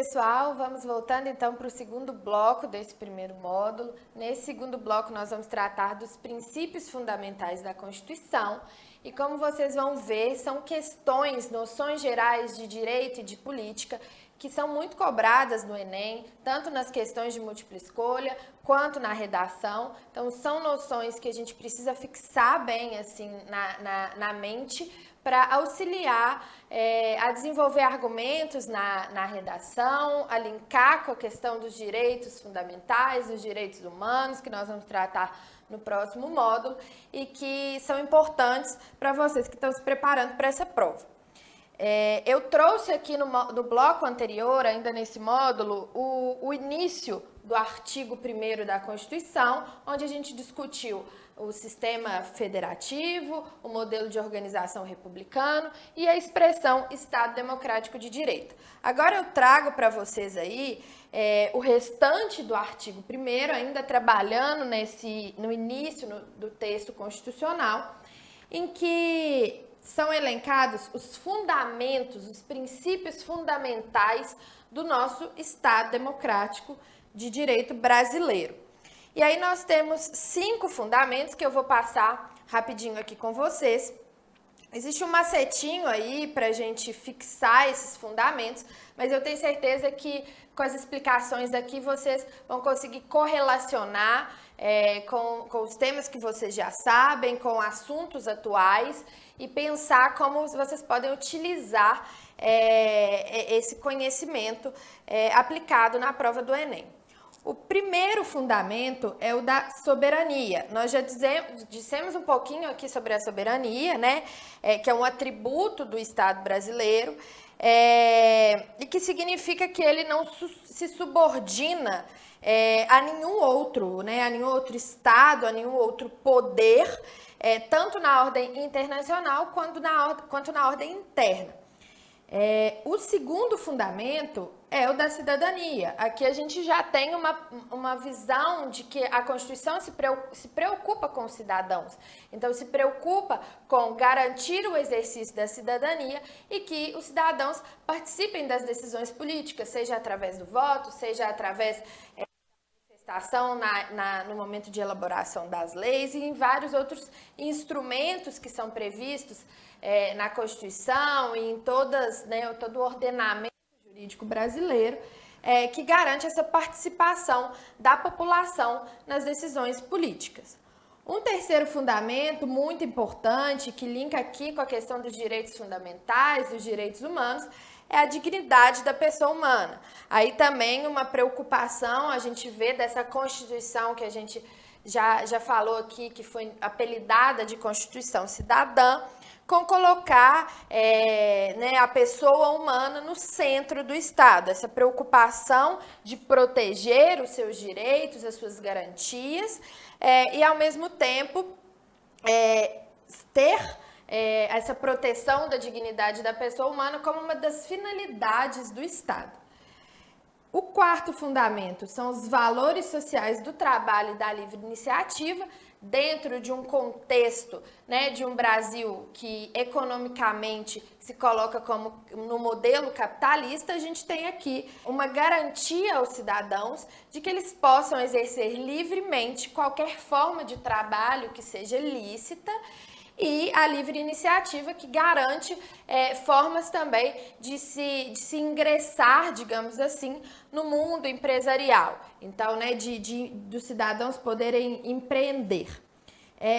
pessoal, vamos voltando então para o segundo bloco desse primeiro módulo. Nesse segundo bloco nós vamos tratar dos princípios fundamentais da Constituição e como vocês vão ver, são questões, noções gerais de direito e de política que são muito cobradas no Enem, tanto nas questões de múltipla escolha quanto na redação. Então são noções que a gente precisa fixar bem assim na mente para auxiliar a desenvolver argumentos na redação, a linkar com a questão dos direitos fundamentais, dos direitos humanos, que nós vamos tratar no próximo módulo, e que são importantes para vocês que estão se preparando para essa prova. Eu trouxe aqui no bloco anterior, ainda nesse módulo, o início do artigo 1º da Constituição, onde a gente discutiu o sistema federativo, o modelo de organização republicano e a expressão Estado Democrático de Direito. Agora eu trago para vocês aí o restante do artigo 1º, ainda trabalhando no início do texto constitucional, em que são elencados os fundamentos, os princípios fundamentais do nosso Estado Democrático de Direito brasileiro. E aí nós temos 5 fundamentos que eu vou passar rapidinho aqui com vocês. Existe um macetinho aí para a gente fixar esses fundamentos, mas eu tenho certeza que com as explicações aqui vocês vão conseguir correlacionar com os temas que vocês já sabem, com assuntos atuais e pensar como vocês podem utilizar esse conhecimento aplicado na prova do Enem. O primeiro fundamento é o da soberania. Nós já dissemos um pouquinho aqui sobre a soberania, né? Que é um atributo do Estado brasileiro e que significa que ele não se subordina a nenhum outro, né? A nenhum outro Estado, a nenhum outro poder, tanto na ordem internacional quanto na ordem interna. O segundo fundamento é o da cidadania. Aqui a gente já tem uma visão de que a Constituição se preocupa com os cidadãos. Então, se preocupa com garantir o exercício da cidadania e que os cidadãos participem das decisões políticas, seja através do voto, seja através da manifestação no momento de elaboração das leis e em vários outros instrumentos que são previstos na Constituição e em todo o ordenamento jurídico brasileiro, que garante essa participação da população nas decisões políticas. Um terceiro fundamento muito importante, que linka aqui com a questão dos direitos fundamentais, dos direitos humanos, é a dignidade da pessoa humana. Aí também uma preocupação, a gente vê dessa Constituição que a gente já falou aqui, que foi apelidada de Constituição Cidadã, com colocar a pessoa humana no centro do Estado. Essa preocupação de proteger os seus direitos, as suas garantias, e ao mesmo tempo ter essa proteção da dignidade da pessoa humana como uma das finalidades do Estado. O quarto fundamento são os valores sociais do trabalho e da livre iniciativa, dentro de um contexto, né, de um Brasil que economicamente se coloca como no modelo capitalista. A gente tem aqui uma garantia aos cidadãos de que eles possam exercer livremente qualquer forma de trabalho que seja lícita, e a livre iniciativa, que garante formas também de se ingressar, digamos assim, no mundo empresarial. Então, né, dos cidadãos poderem empreender.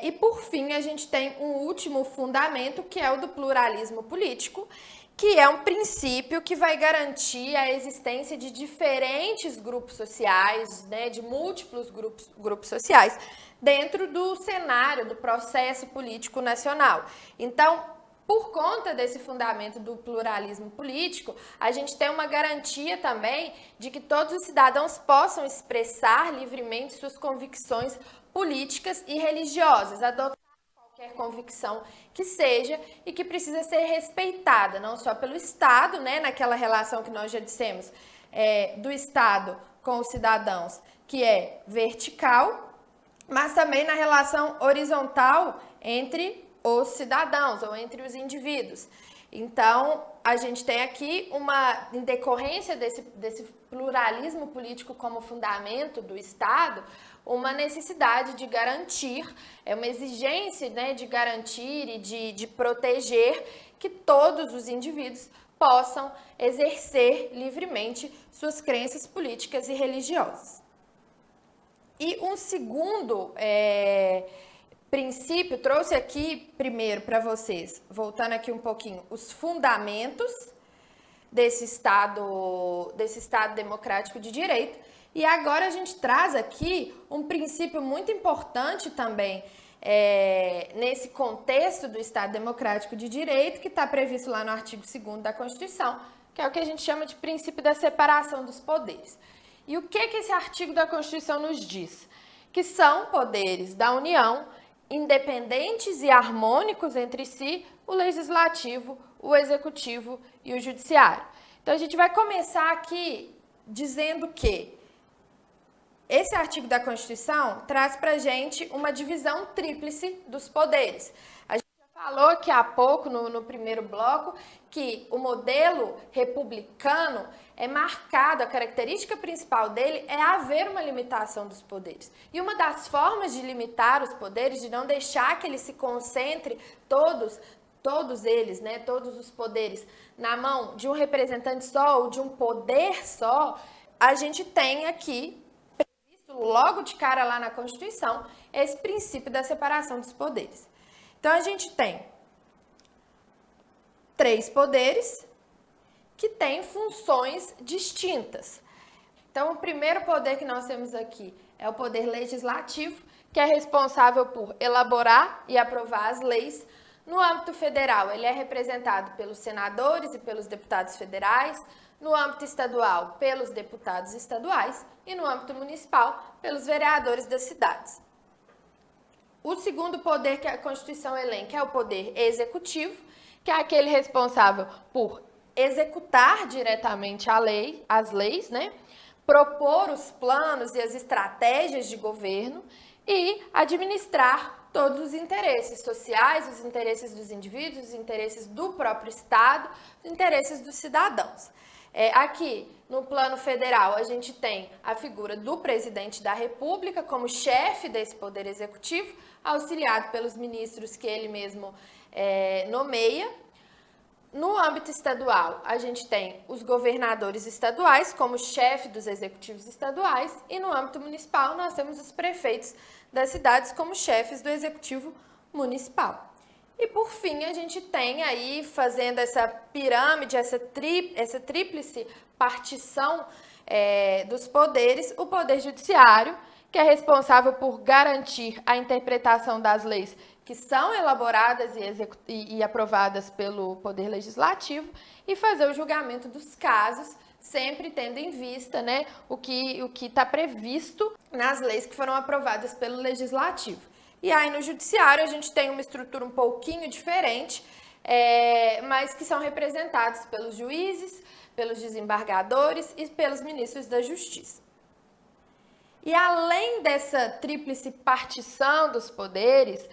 E, por fim, a gente tem um último fundamento, que é o do pluralismo político, que é um princípio que vai garantir a existência de diferentes grupos sociais, né, de múltiplos grupos sociais, dentro do cenário, do processo político nacional. Então, por conta desse fundamento do pluralismo político, a gente tem uma garantia também de que todos os cidadãos possam expressar livremente suas convicções políticas e religiosas, adotar qualquer convicção que seja e que precisa ser respeitada, não só pelo Estado, né, naquela relação que nós já dissemos, do Estado com os cidadãos, que é vertical, mas também na relação horizontal entre os cidadãos ou entre os indivíduos. Então, a gente tem aqui em decorrência desse pluralismo político como fundamento do Estado, uma necessidade de garantir, uma exigência, né, de garantir e de proteger que todos os indivíduos possam exercer livremente suas crenças políticas e religiosas. E um segundo princípio, trouxe aqui primeiro para vocês, voltando aqui um pouquinho, os fundamentos desse Estado democrático de direito. E agora a gente traz aqui um princípio muito importante também nesse contexto do Estado democrático de direito, que está previsto lá no artigo 2º da Constituição, que é o que a gente chama de princípio da separação dos poderes. E o que esse artigo da Constituição nos diz? Que são poderes da União, independentes e harmônicos entre si, o legislativo, o executivo e o judiciário. Então, a gente vai começar aqui dizendo que esse artigo da Constituição traz para a gente uma divisão tríplice dos poderes. A gente já falou aqui há pouco, no primeiro bloco, que o modelo republicano é marcado, a característica principal dele é haver uma limitação dos poderes. E uma das formas de limitar os poderes, de não deixar que eles se concentrem todos eles, né, todos os poderes, na mão de um representante só ou de um poder só, a gente tem aqui, previsto logo de cara lá na Constituição, esse princípio da separação dos poderes. Então, a gente tem 3 poderes que têm funções distintas. Então, o primeiro poder que nós temos aqui é o poder legislativo, que é responsável por elaborar e aprovar as leis. No âmbito federal, ele é representado pelos senadores e pelos deputados federais, no âmbito estadual, pelos deputados estaduais e no âmbito municipal, pelos vereadores das cidades. O segundo poder que a Constituição elenca é o poder executivo, que é aquele responsável por executar diretamente as leis, né? Propor os planos e as estratégias de governo e administrar todos os interesses sociais, os interesses dos indivíduos, os interesses do próprio Estado, os interesses dos cidadãos. Aqui, no plano federal, a gente tem a figura do presidente da República como chefe desse poder executivo, auxiliado pelos ministros que ele mesmo nomeia. No âmbito estadual, a gente tem os governadores estaduais como chefe dos executivos estaduais e no âmbito municipal nós temos os prefeitos das cidades como chefes do executivo municipal. E por fim, a gente tem aí, fazendo essa pirâmide, essa tríplice partição dos poderes, o poder judiciário, que é responsável por garantir a interpretação das leis que são elaboradas e aprovadas pelo Poder Legislativo e fazer o julgamento dos casos, sempre tendo em vista, né, o que está previsto nas leis que foram aprovadas pelo Legislativo. E aí no Judiciário a gente tem uma estrutura um pouquinho diferente, mas que são representados pelos juízes, pelos desembargadores e pelos ministros da Justiça. E além dessa tríplice partição dos poderes,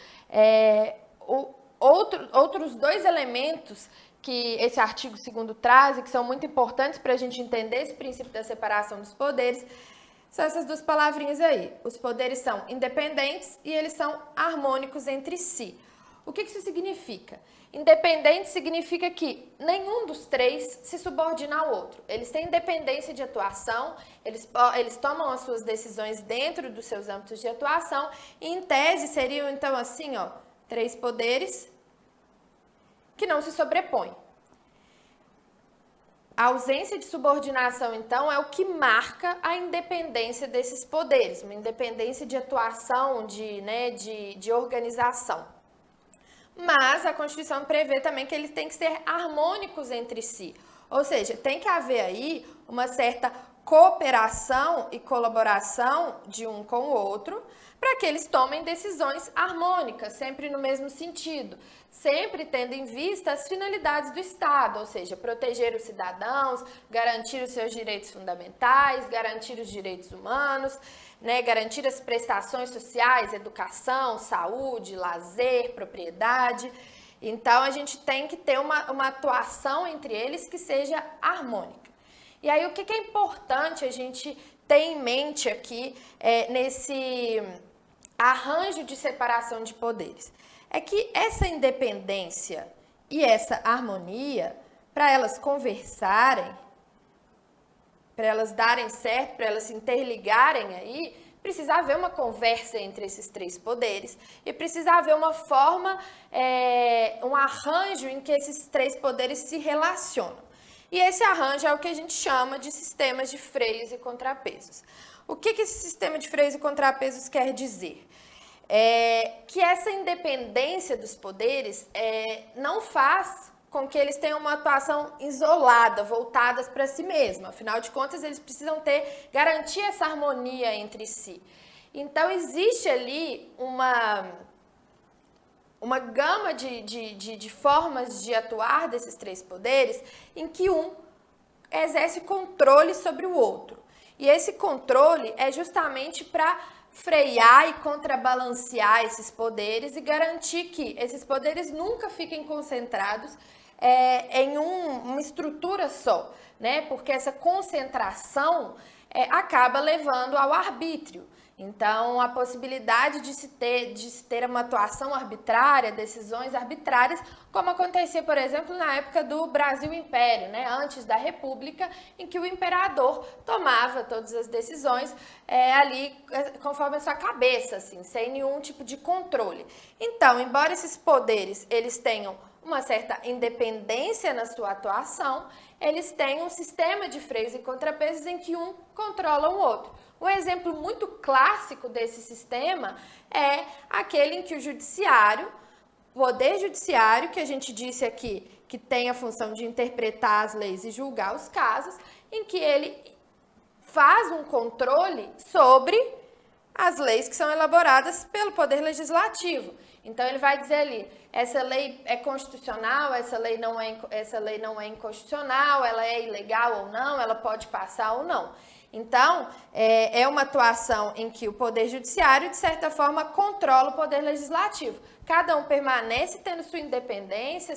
outros 2 elementos que esse artigo 2º traz e que são muito importantes para a gente entender esse princípio da separação dos poderes, são essas 2 palavrinhas aí. Os poderes são independentes e eles são harmônicos entre si. O que isso significa? Independente significa que nenhum dos 3 se subordina ao outro. Eles têm independência de atuação, eles tomam as suas decisões dentro dos seus âmbitos de atuação e, em tese, seriam, então, assim, 3 poderes que não se sobrepõem. A ausência de subordinação, então, é o que marca a independência desses poderes, uma independência de atuação, de organização. Mas a Constituição prevê também que eles têm que ser harmônicos entre si. Ou seja, tem que haver aí uma certa cooperação e colaboração de um com o outro para que eles tomem decisões harmônicas, sempre no mesmo sentido, sempre tendo em vista as finalidades do Estado, ou seja, proteger os cidadãos, garantir os seus direitos fundamentais, garantir os direitos humanos, garantir as prestações sociais, educação, saúde, lazer, propriedade. Então, a gente tem que ter uma atuação entre eles que seja harmônica. E aí, o que é importante a gente ter em mente aqui nesse arranjo de separação de poderes? É que essa independência e essa harmonia, para elas conversarem, para elas darem certo, para elas se interligarem aí, precisa haver uma conversa entre esses três poderes e precisa haver uma forma, um arranjo em que esses três poderes se relacionam. E esse arranjo é o que a gente chama de sistemas de freios e contrapesos. O que esse sistema de freios e contrapesos quer dizer? Que essa independência dos poderes não faz com que eles tenham uma atuação isolada, voltadas para si mesmos. Afinal de contas, eles precisam garantir essa harmonia entre si. Então, existe ali uma gama de formas de atuar desses três poderes em que um exerce controle sobre o outro. E esse controle é justamente para frear e contrabalancear esses poderes e garantir que esses poderes nunca fiquem concentrados em uma estrutura só, né? Porque essa concentração acaba levando ao arbítrio. Então, a possibilidade de se ter uma atuação arbitrária, decisões arbitrárias, como acontecia, por exemplo, na época do Brasil Império, né? Antes da República, em que o imperador tomava todas as decisões ali conforme a sua cabeça, assim, sem nenhum tipo de controle. Então, embora esses poderes eles tenham uma certa independência na sua atuação, eles têm um sistema de freios e contrapesos em que um controla o outro. Um exemplo muito clássico desse sistema é aquele em que o poder judiciário, que a gente disse aqui, que tem a função de interpretar as leis e julgar os casos, em que ele faz um controle sobre as leis que são elaboradas pelo Poder Legislativo. Então, ele vai dizer ali, essa lei é constitucional, essa lei não é inconstitucional, ela é ilegal ou não, ela pode passar ou não. Então, é uma atuação em que o Poder Judiciário, de certa forma, controla o Poder Legislativo. Cada um permanece tendo sua independência,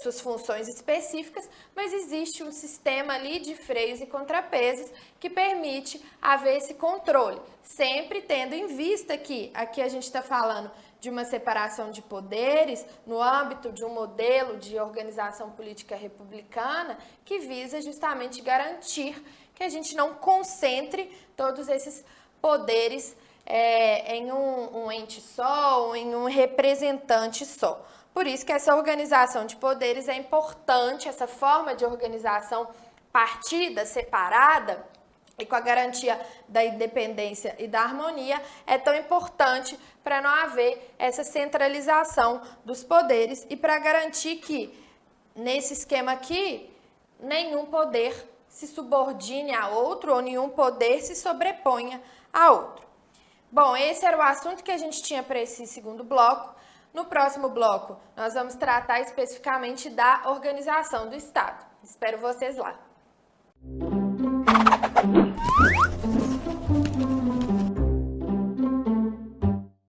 suas funções específicas, mas existe um sistema ali de freios e contrapesos que permite haver esse controle, sempre tendo em vista que aqui a gente está falando de uma separação de poderes no âmbito de um modelo de organização política republicana que visa justamente garantir que a gente não concentre todos esses poderes em um ente só ou em um representante só. Por isso que essa organização de poderes é importante, essa forma de organização partida, separada, e com a garantia da independência e da harmonia, é tão importante para não haver essa centralização dos poderes e para garantir que, nesse esquema aqui, nenhum poder se subordine a outro ou nenhum poder se sobreponha a outro. Bom, esse era o assunto que a gente tinha para esse segundo bloco. No próximo bloco, nós vamos tratar especificamente da organização do Estado. Espero vocês lá.